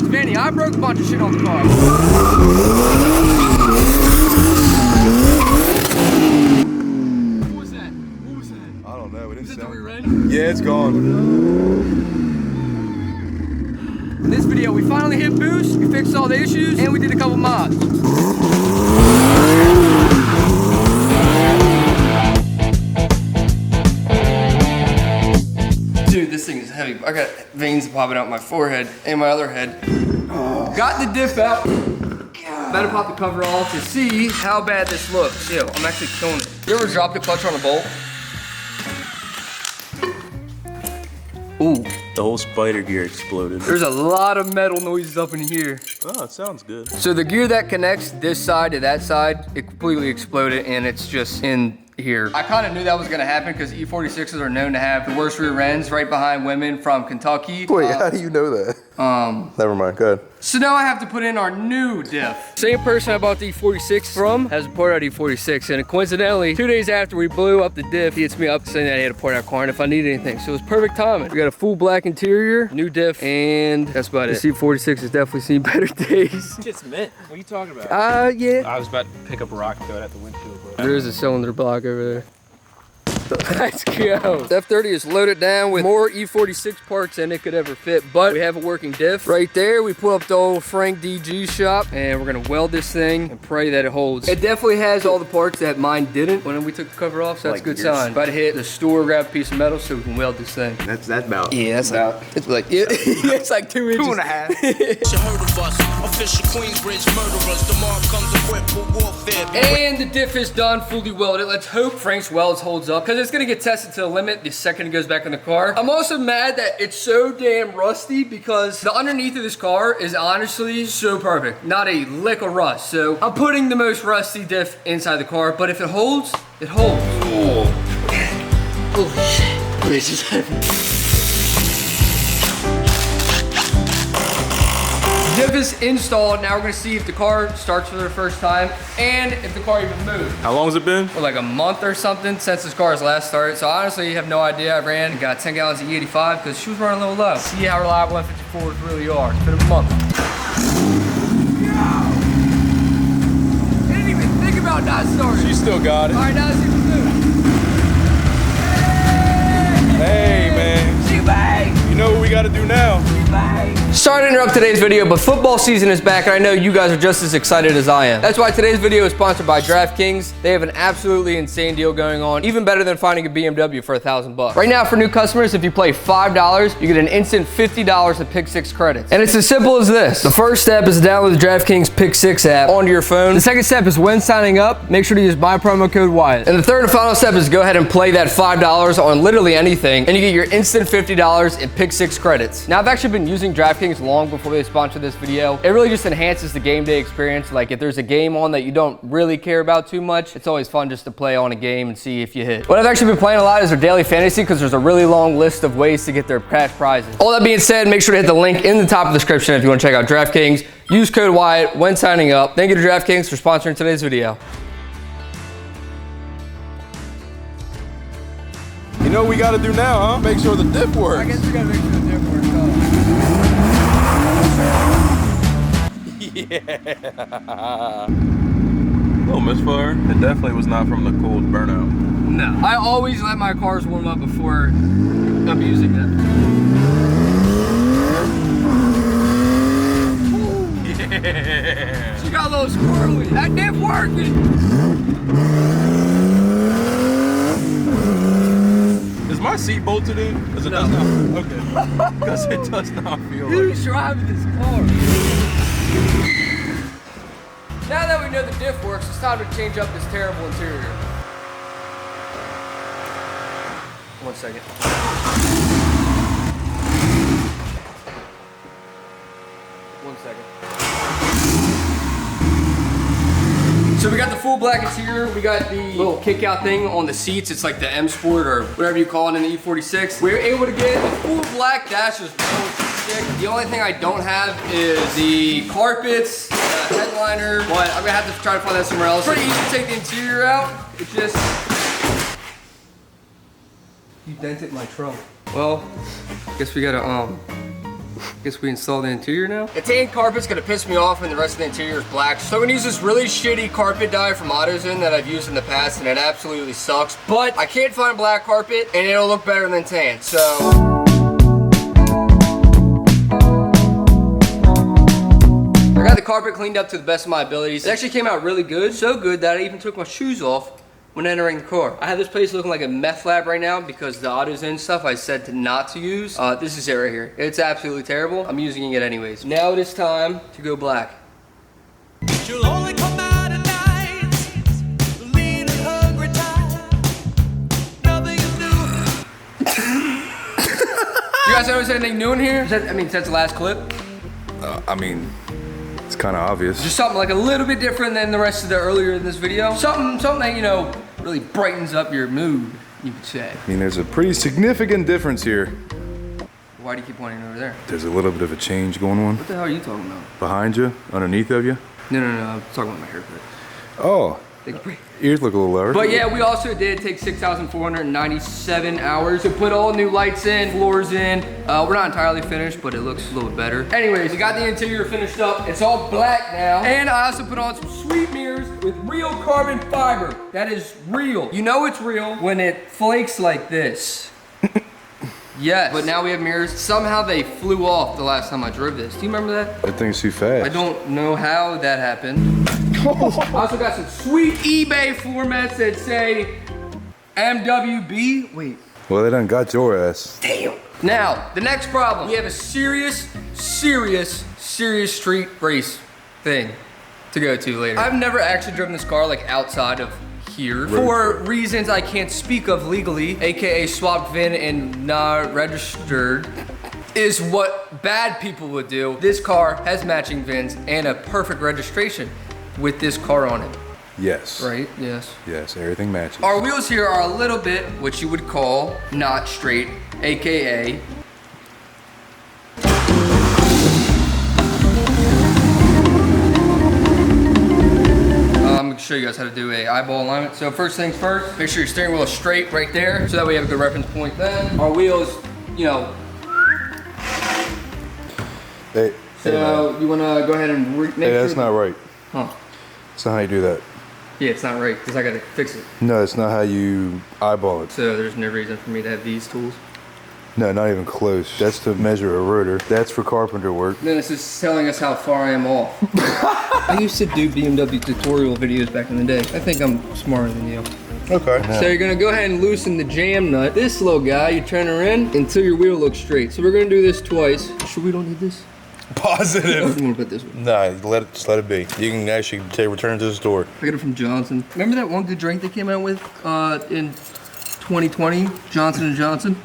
Vinny. I broke a bunch of shit on the car. What was that? What was that? I don't know. It didn't sound. Are we ready? Yeah, it's gone. In this video, we finally hit boost, we fixed all the issues, and we did a couple mods. Dude, this thing is heavy. I got veins popping out my forehead and my other head. Got the diff out. Better pop the cover off to see how bad this looks. Yo, I'm actually killing it. You ever drop the clutch on a bolt? Ooh. The whole spider gear exploded. There's a lot of metal noises up in here. Oh, it sounds good. So the gear that connects this side to that side, it completely exploded and it's just in here. I kind of knew that was gonna happen because E46s are known to have the worst rear ends right behind women from Kentucky. Wait, how do you know that? Never mind, go ahead. So now I have to put in our new diff. Same person I bought the E46 from has a port out E46, and coincidentally, 2 days after we blew up the diff, he hits me up saying that he had a port out car and if I need anything. So it was perfect timing. We got a full black interior, new diff, and that's about it. The C46 has definitely seen better days. It's mint. What are you talking about? Yeah. I was about to pick up a rock and throw it at the windshield. There is a cylinder block over there. Let's go. The F30 is loaded down with more E46 parts than it could ever fit, but we have a working diff. Right there, we pull up the old Frank DG shop, and we're gonna weld this thing and pray that it holds. It definitely has all the parts that mine didn't when we took the cover off, so that's a good sign. About to hit the store, grab a piece of metal so we can weld this thing. That's about. Yeah, that's about. It's like, yeah, it's like 2 inches. 2.5. You heard of us, official Queensbridge murderers. The mob comes equipped for warfare. And the diff is done, fully welded. Let's hope Frank's welds holds up, because it's gonna get tested to the limit the second it goes back in the car. I'm also mad that it's so damn rusty because the underneath of this car is honestly so perfect. Not a lick of rust. So I'm putting the most rusty diff inside the car, but if it holds, it holds. Oh, holy shit. This is heavy. Diff is installed. Now we're gonna see if the car starts for the first time and if the car even moves. How long has it been? For like a month or something since this car's last started. So honestly, you have no idea. I ran and got 10 gallons of E85 because she was running a little low. See how reliable F54s really are. It's been a month. I didn't even think about not starting. She still got it. All right, now let's see if it moves. Hey, man. She bang. You know what we gotta do now? Sorry to interrupt today's video, but football season is back and I know you guys are just as excited as I am. That's why today's video is sponsored by DraftKings. They have an absolutely insane deal going on, even better than finding a BMW for $1,000. Right now for new customers, if you play $5, you get an instant $50 of Pick 6 credits. And it's as simple as this. The first step is to download the DraftKings Pick 6 app onto your phone. The second step is when signing up, make sure to use my promo code Wyatt. And the third and final step is to go ahead and play that $5 on literally anything and you get your instant $50 in Pick 6 credits. Now I've actually been using DraftKings long before they sponsored this video. It really just enhances the game day experience. Like if there's a game on that you don't really care about too much, it's always fun just to play on a game and see if you hit. What I've actually been playing a lot is their daily fantasy because there's a really long list of ways to get their cash prizes. All that being said, make sure to hit the link in the top of the description if you want to check out DraftKings. Use code Wyatt when signing up. Thank you to DraftKings for sponsoring today's video. You know what we gotta do now, huh? Make sure the diff works. I guess we gotta make sure the diff works. Yeah. Little misfire. It definitely was not from the cold burnout. No. I always let my cars warm up before abusing them. Yeah. She got a little squirrely. That diff working. Is my seat bolted in? Because it does not. Okay. Because it does not feel like. Who's driving this car? Now that we know the diff works, it's time to change up this terrible interior. 1 second. So we got the full black interior. We got the little kick out thing on the seats. It's like the M Sport or whatever you call it in the E46. We were able to get the full black dash is sick. The only thing I don't have is the carpets, the headliner, but I'm gonna have to try to find that somewhere else. It's pretty easy to take the interior out. It's just, you dented my trunk. Well, guess we gotta Guess we install the interior now. The tan carpet's gonna piss me off when the rest of the interior is black. So I'm gonna use this really shitty carpet dye from AutoZone that I've used in the past, and it absolutely sucks. But I can't find black carpet, and it'll look better than tan, so. I got the carpet cleaned up to the best of my abilities. It actually came out really good. So good that I even took my shoes off when entering the car. I have this place looking like a meth lab right now because the AutoZone stuff I said not to use. This is it right here. It's absolutely terrible. I'm using it anyways. Now it is time to go black. She'll only come out at night, lean and hungry tired. Nothing is new. You guys notice anything new in here? Since the last clip? I mean, it's kind of obvious. Just something like a little bit different than the rest of the earlier in this video. Something that, you know, really brightens up your mood, you could say. I mean, there's a pretty significant difference here. Why do you keep pointing over there? There's a little bit of a change going on. What the hell are you talking about? Behind you, underneath of you. No, I'm talking about my haircut. Oh, ears look a little lower. But yeah, we also did take 6,497 hours to put all new lights in, floors in. We're not entirely finished, but it looks a little bit better. Anyways, we got the interior finished up. It's all black now. And I also put on some sweet mirrors with real carbon fiber. That is real. You know it's real when it flakes like this. Yes, but now we have mirrors. Somehow they flew off the last time I drove this. Do you remember that? That thing's too fast. I don't know how that happened. I also got some sweet eBay floor mats that say MWB. Wait. Well, they done got your ass. Damn. Now, the next problem. We have a serious street race thing to go to later. I've never actually driven this car like outside of here for reasons I can't speak of legally, aka swapped VIN and not registered, is what bad people would do. This car has matching VINs and a perfect registration with this car on it. Yes. Right? Yes. Yes, everything matches. Our wheels here are a little bit what you would call not straight, aka I'm gonna show you guys how to do a eyeball alignment. So first things first, make sure your steering wheel is straight right there, so that way you have a good reference point then. Our wheels, you know. Hey, so you wanna go ahead and make hey, that's not right. Huh. That's not how you do that. Yeah, it's not right, because I gotta fix it. No, it's not how you eyeball it. So there's no reason for me to have these tools. No, not even close. That's to measure a rotor. That's for carpenter work. Then it's just telling us how far I am off. I used to do BMW tutorial videos back in the day. I think I'm smarter than you. Okay. So you're gonna go ahead and loosen the jam nut. This little guy, you turn her in until your wheel looks straight. So we're gonna do this twice. Sure we don't need this? Positive. I'm gonna put this one. Nah, just let it be. You can actually return it to the store. I got it from Johnson. Remember that one good drink they came out with in 2020? Johnson & Johnson?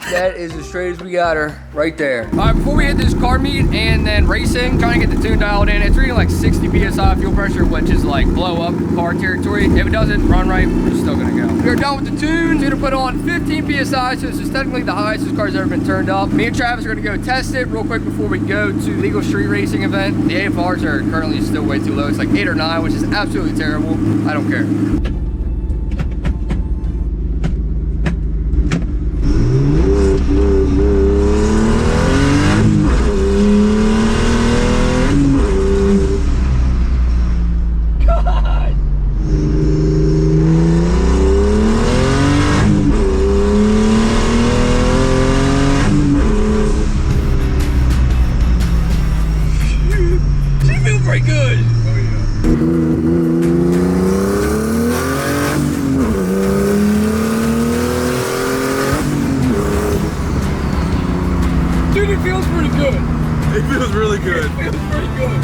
That is as straight as we got her, right there. All right, before we hit this car meet and then racing, trying to get the tune dialed in, it's reading like 60 PSI fuel pressure, which is like blow up car territory. If it doesn't run right, we're still gonna go. We're done with the tunes. We're gonna put on 15 PSI, so this is technically the highest this car's ever been turned up. Me and Travis are gonna go test it real quick before we go to legal street racing event. The AFRs are currently still way too low. It's like 8 or 9, which is absolutely terrible. I don't care.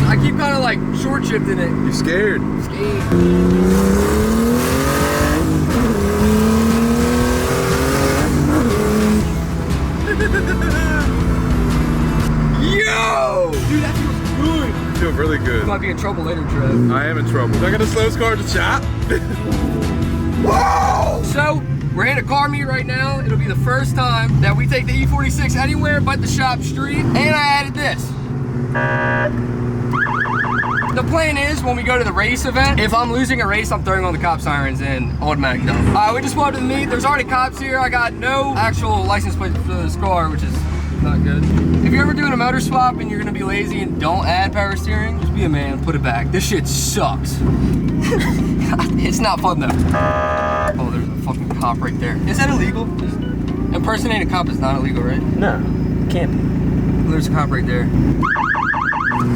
I keep kind of like short shifting it. You scared? Yo! Dude, that feels good. I feel really good. You might be in trouble later, Trev. I am in trouble. I got the slowest car to shop. Whoa! So, we're in a car meet right now. It'll be the first time that we take the E46 anywhere but the shop street. And I added this. The plan is when we go to the race event, if I'm losing a race, I'm throwing on the cop sirens and automatic dump. We just pulled up to the meet. There's already cops here. I got no actual license plate for this car, which is not good. If you're ever doing a motor swap and you're gonna be lazy and don't add power steering, just be a man, put it back. This shit sucks. It's not fun though. Oh, there's a fucking cop right there. Is that illegal? Impersonating a cop is not illegal, right? No, can't be. There's a cop right there.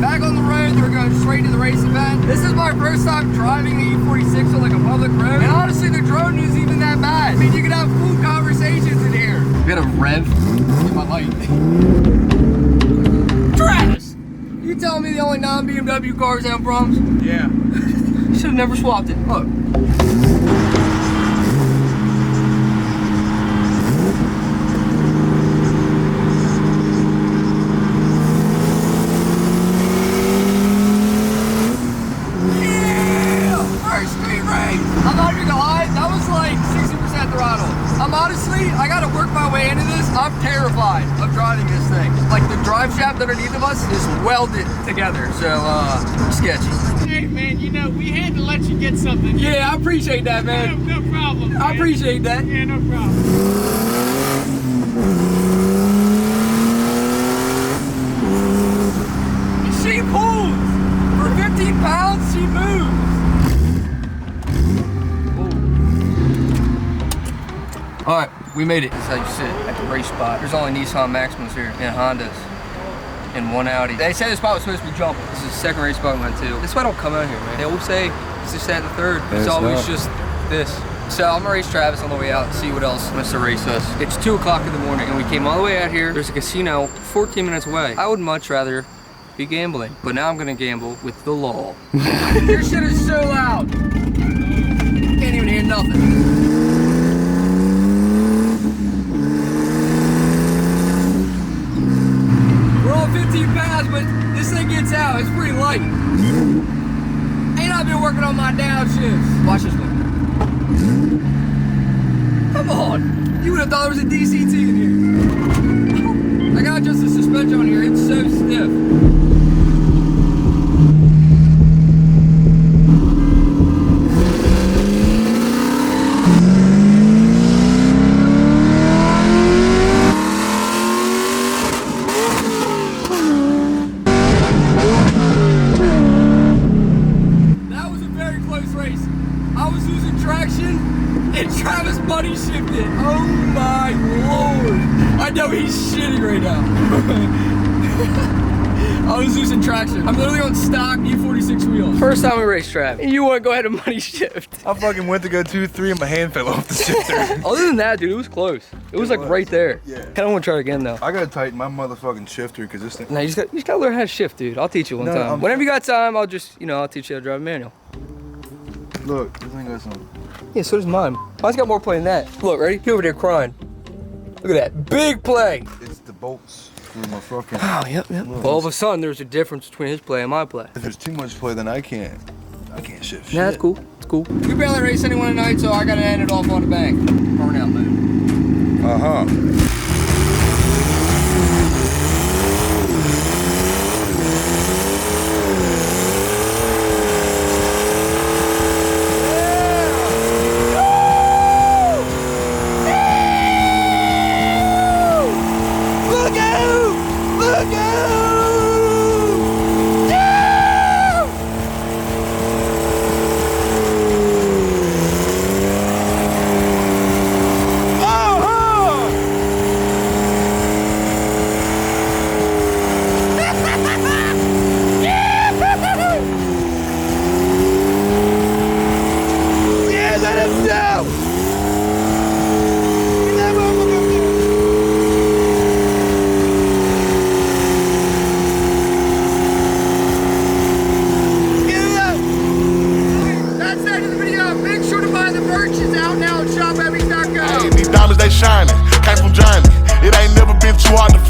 Back on the road, we're going straight to the race event. This is my first time driving the E46 on like a public road. And honestly, the drone isn't even that bad. I mean, you can have full conversations in here. We got a rev. Get my light. Travis! You telling me the only non-BMW cars have problems? Yeah. You should have never swapped it. Look. I'm not even gonna lie, that was like 60% throttle. Honestly, I gotta work my way into this. I'm terrified of driving this thing. Like the drive shaft underneath of us is welded together, so sketchy. Hey man, you know, we had to let you get something. Yeah, I appreciate that, man. No problem, man. I appreciate that. Yeah, no problem. She pulls! For 15 pounds, she moves! Alright, we made it. This is how you sit at the race spot. There's only Nissan Maximas here and Hondas and one Audi. They said this spot was supposed to be jumping. This is the second race spot we went to. This is why I don't come out here, man. They always say it's just at the third. It's always just this. So I'm gonna race Travis on the way out and see what else wants to race us. It's 2 o'clock in the morning and we came all the way out here. There's a casino 14 minutes away. I would much rather be gambling, but now I'm gonna gamble with the law. Your shit is so loud. Can't even hear nothing. We're on 15 pounds, but this thing gets out. It's pretty light. Ain't I been working on my downshifts? Watch this one. Come on. You would have thought there was a DCT in here. I got just the suspension on here. It's so stiff. Travis buddy shifted. Oh my lord. I know he's shitting right now. I was losing traction. I'm literally on stock E46 wheels. First time we raced Trav. And you want to go ahead and buddy shift. I fucking went to go 2-3 and my hand fell off the shifter. Other than that, dude, it was close. It was like right there. Yeah. Kind of want to try it again though. I gotta tighten my motherfucking shifter because this thing. No, you just gotta learn how to shift, dude. I'll teach you one time. Whenever you got time, I'll just, I'll teach you how to drive a manual. Look, this thing got some. Yeah, so does mine. Mine's got more play than that. Look, ready? He over there crying. Look at that. Big play. It's the bolts through my fucking. Oh, yep. All of a sudden, there's a difference between his play and my play. If there's too much play, then I can't shift shit. Nah, that's cool. It's cool. We barely raced anyone tonight, so I gotta end it off on the bank. Burnout mode. Uh-huh.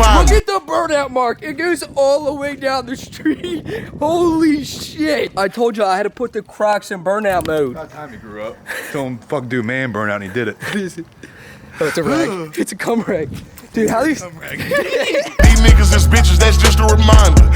Look at the burnout mark. It goes all the way down the street. Holy shit. I told you I had to put the Crocs in burnout mode. About time he grew up. Told him fuck do man burnout and he did it. Oh, it's a rag. It's a cum rag. Dude, how these... These niggas is bitches, that's just a reminder.